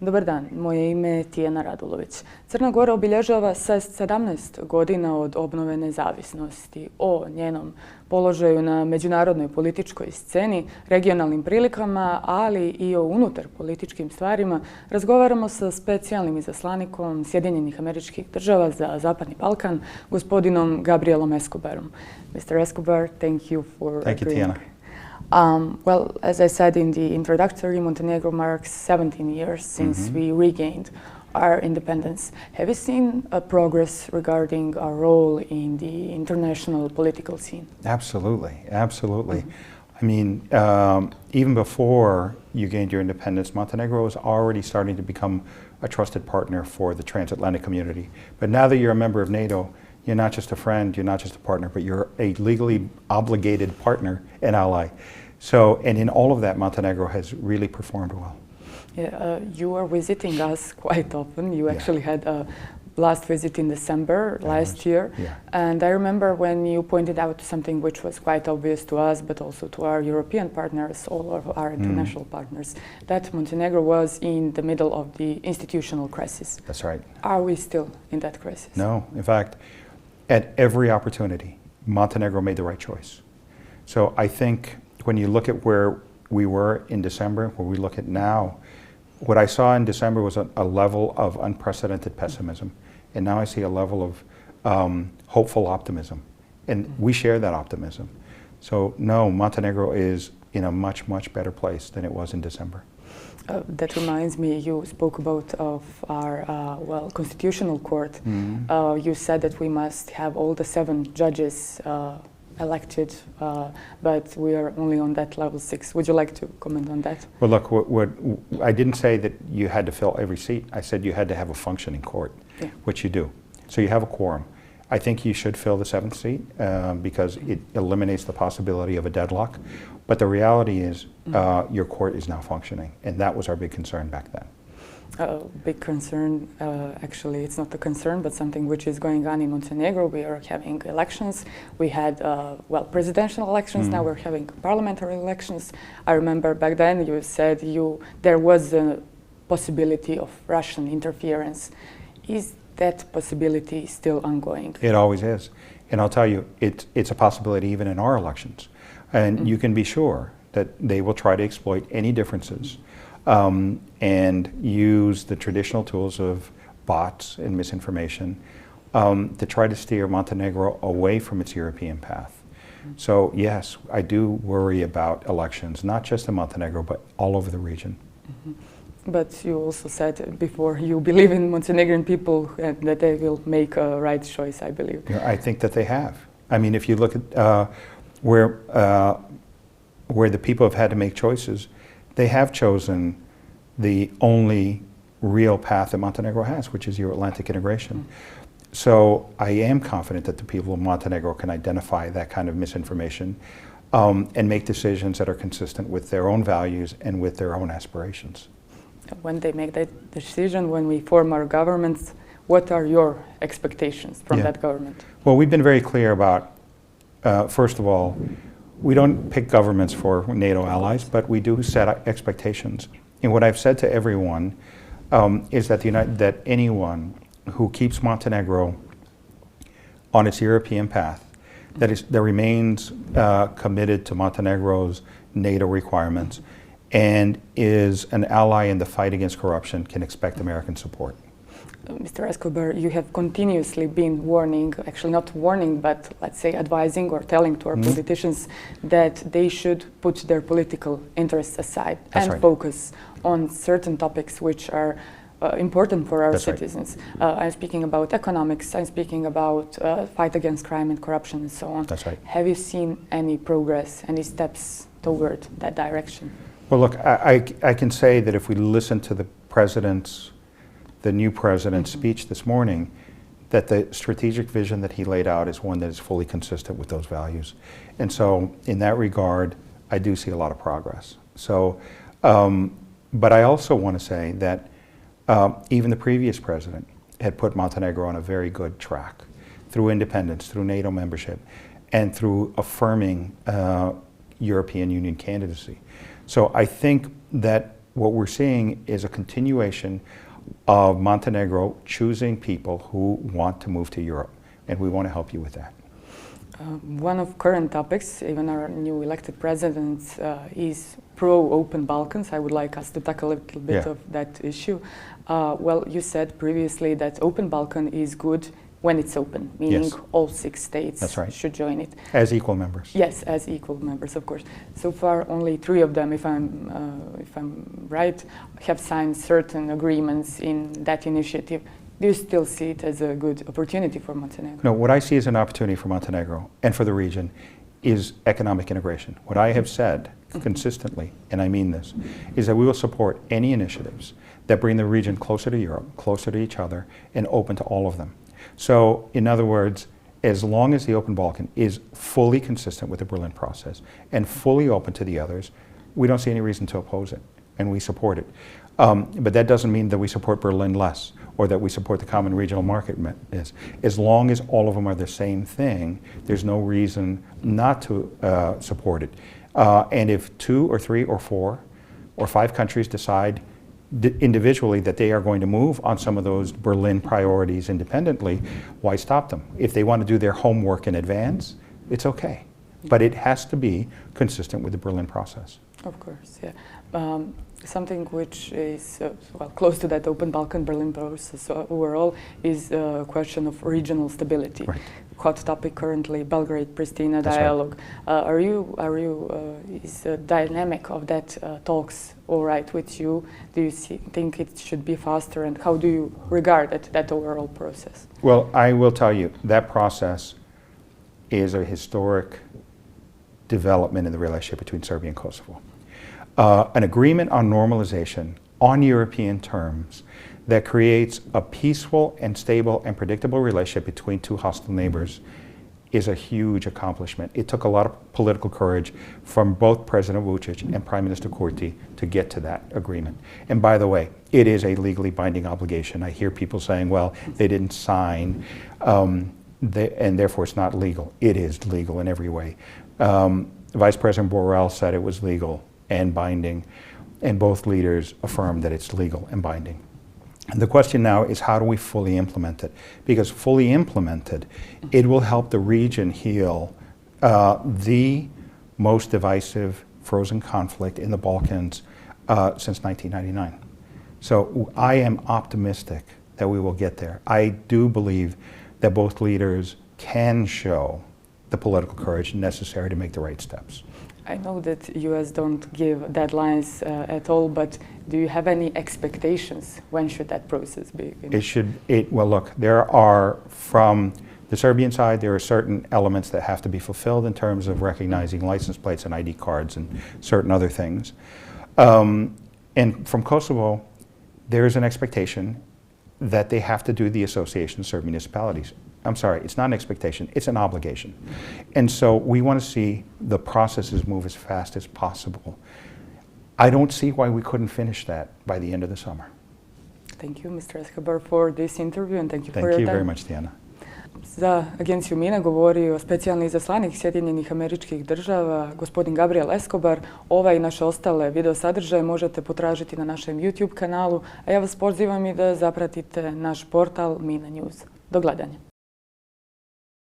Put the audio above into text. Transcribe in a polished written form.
Dobar dan, moje ime je Tijana Radulović. Crna Gora obilježava se 17 godina od obnove nezavisnosti. O njenom položaju na međunarodnoj političkoj sceni, regionalnim prilikama, ali i o unutar političkim stvarima razgovaramo sa specijalnim izaslanikom Sjedinjenih Američkih Država za Zapadni Balkan, gospodinom Gabrielom Escobarom. Mr. Escobar, thank you for Thank you, agreeing. Tijana. Well, as I said in the introductory, Montenegro marks 17 years since we regained our independence. Have you seen a progress regarding our role in the international political scene? Absolutely, absolutely. I mean, even before you gained your independence, Montenegro was already starting to become a trusted partner for the transatlantic community. But now that you're a member of NATO, you're not just a friend, you're not just a partner, but you're a legally obligated partner and ally. So, and in all of that, Montenegro has really performed well. Yeah, you are visiting us quite often. You actually had a last visit in December last year. Yeah. And I remember when you pointed out something which was quite obvious to us, but also to our European partners, all of our international partners, that Montenegro was in the middle of the institutional crisis. That's right. Are we still in that crisis? No, in fact, at every opportunity, Montenegro made the right choice. So I think when you look at where we were in December, where we look at now, what I saw in December was a level of unprecedented pessimism. And now I see a level of hopeful optimism. And we share that optimism. So no, Montenegro is in a much, much better place than it was in December. That reminds me, you spoke about of our constitutional court. You said that we must have all the 7 judges elected, but we are only on that level 6. Would you like to comment on that? Well, look, what I didn't say that you had to fill every seat. I said you had to have a functioning court, which you do. So you have a quorum. I think you should fill the 7th seat because it eliminates the possibility of a deadlock. But the reality is your court is now functioning, and that was our big concern back then. Big concern, actually it's not a concern, but something which is going on in Montenegro. We are having elections. We had, presidential elections. Now we're having parliamentary elections. I remember back then you said there was a possibility of Russian interference. Is that possibility still ongoing? It always is. And I'll tell you, it's a possibility even in our elections. And you can be sure that they will try to exploit any differences and use the traditional tools of bots and misinformation to try to steer Montenegro away from its European path. So yes, I do worry about elections, not just in Montenegro, but all over the region. But you also said before you believe in Montenegrin people and that they will make a right choice, I believe. I think that they have. I mean, if you look at where the people have had to make choices, they have chosen the only real path that Montenegro has, which is Euro-Atlantic integration. So I am confident that the people of Montenegro can identify that kind of misinformation and make decisions that are consistent with their own values and with their own aspirations. When they make that decision, when we form our governments, what are your expectations from that government? Well, we've been very clear about, first of all, we don't pick governments for NATO allies, but we do set expectations. And what I've said to everyone is that anyone who keeps Montenegro on its European path, that remains committed to Montenegro's NATO requirements, and is an ally in the fight against corruption can expect American support. Mr. Escobar, you have continuously been warning, actually not warning, but let's say advising or telling to our politicians that they should put their political interests aside and focus on certain topics which are important for our citizens. I'm speaking about economics, I'm speaking about fight against crime and corruption and so on. That's right. Have you seen any progress, any steps toward that direction? Well, look, I can say that if we listen to the new president's speech this morning, that the strategic vision that he laid out is one that is fully consistent with those values. And so in that regard, I do see a lot of progress. So, but I also want to say that even the previous president had put Montenegro on a very good track through independence, through NATO membership, and through affirming European Union candidacy. So I think that what we're seeing is a continuation of Montenegro choosing people who want to move to Europe, and we want to help you with that. One of current topics, even our new elected president is pro-open Balkans. I would like us to tackle a little bit of that issue. Well, you said previously that open Balkan is good when it's open, meaning all 6 states should join it. As equal members. Yes, as equal members, of course. So far, only 3 of them, if I'm right, have signed certain agreements in that initiative. Do you still see it as a good opportunity for Montenegro? No, what I see as an opportunity for Montenegro and for the region is economic integration. What I have said consistently, and I mean this, is that we will support any initiatives that bring the region closer to Europe, closer to each other, and open to all of them. So, in other words, as long as the Open Balkan is fully consistent with the Berlin process and fully open to the others, we don't see any reason to oppose it, and we support it. But that doesn't mean that we support Berlin less or that we support the common regional market. As long as all of them are the same thing, there's no reason not to support it. And if 2 or 3 or 4 or 5 countries decide individually that they are going to move on some of those Berlin priorities independently, why stop them? If they want to do their homework in advance, it's okay. But it has to be consistent with the Berlin process. Of course, yeah. Something which is well, close to that Open Balkan Berlin process overall is a question of regional stability. Right. Hot topic currently, Belgrade-Pristina dialogue. Is the dynamic of that talks all right with you? Do you think it should be faster, and how do you regard that overall process? Well, I will tell you, that process is a historic development in the relationship between Serbia and Kosovo. An agreement on normalization on European terms that creates a peaceful and stable and predictable relationship between 2 hostile neighbors is a huge accomplishment. It took a lot of political courage from both President Vučić and Prime Minister Kurti to get to that agreement. And by the way, it is a legally binding obligation. I hear people saying, well, they didn't sign, and therefore it's not legal. It is legal in every way. Vice President Borrell said it was legal and binding, and both leaders affirmed that it's legal and binding. And the question now is, how do we fully implement it? Because fully implemented, it will help the region heal the most divisive frozen conflict in the Balkans since 1999. So I am optimistic that we will get there. I do believe that both leaders can show the political courage necessary to make the right steps. I know that U.S. don't give deadlines at all, but do you have any expectations? When should that process begin? Well, look, there are, from the Serbian side, there are certain elements that have to be fulfilled in terms of recognizing license plates and ID cards and certain other things. And from Kosovo, there is an expectation that they have to do the Association of Serb Municipalities. I'm sorry, it's not an expectation, it's an obligation. And so we want to see the processes move as fast as possible. I don't see why we couldn't finish that by the end of the summer. Thank you, Mr. Escobar, for this interview, and thank you for your time. Thank you very much, Diana. Za agenciju MINA govorio specijalni izaslanik Sjedinjenih Američkih Država, gospodin Gabriel Escobar. Ovaj i naše ostale video sadržaje možete potražiti na našem YouTube kanalu, a ja vas pozivam i da zapratite naš portal MINA News. Do gledanja.